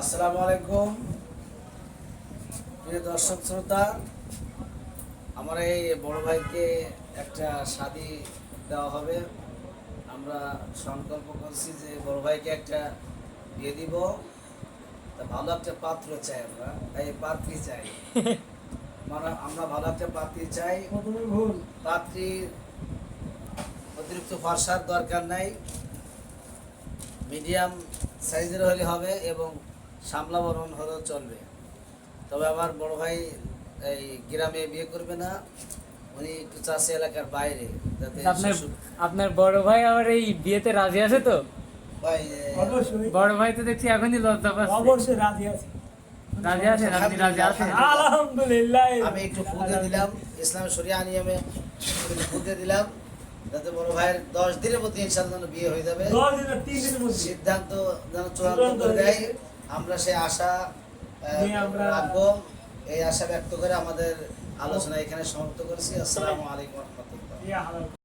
আসসালামু আলাইকুম প্রিয় দর্শক শ্রোতা। আমার এই বড় ভাইকে একটা শাদী দেওয়া হবে। আমরা সংকল্প করছি যে বড় ভাইকে একটা বিয়ে দিব। তা ভালো একটা পাত্র চাই, আমরা এই পাত্রী চাই। মানে আমরা ভালো একটা পাত্রী চাই। পাত্রী অতিরিক্ত ফর্সার দরকার নাই, মিডিয়াম সাইজের হলে হবে এবং সামলা বরণ হলেও চলবে। তবে আমার বড় ভাই এই গ্রামে বিয়ে করবে না, উনি একটু চাষি এলাকার বাইরে, যাতে আপনার বড় ভাই আবার এই বিয়েতে রাজি আছে তো? ভাই বড় ভাই তো দেখছি এখনই লজ্জা পাচ্ছে। অবশ্যই রাজি আছি। রাজি আছেন? আপনি রাজি আছেন? আলহামদুলিল্লাহ। আমি একটু ফুটে দিলাম, ইসলামের শরিয়া নিয়মে ফুটে দিলাম, যাতে বড় ভাইয়ের 10 দিনের মধ্যে ইনশাআল্লাহ বিয়ে হয়ে যাবে। 10 দিন 3 দিনের মধ্যে সিদ্ধান্ত যেন চূড়ান্ত করে দেয়, আমরা সেই আশা রাখবো। এই আশা ব্যক্ত করে আমাদের আলোচনা এখানে সমাপ্ত করেছি। আসসালামু আলাইকুম ওয়া রাহমাতুল্লাহ।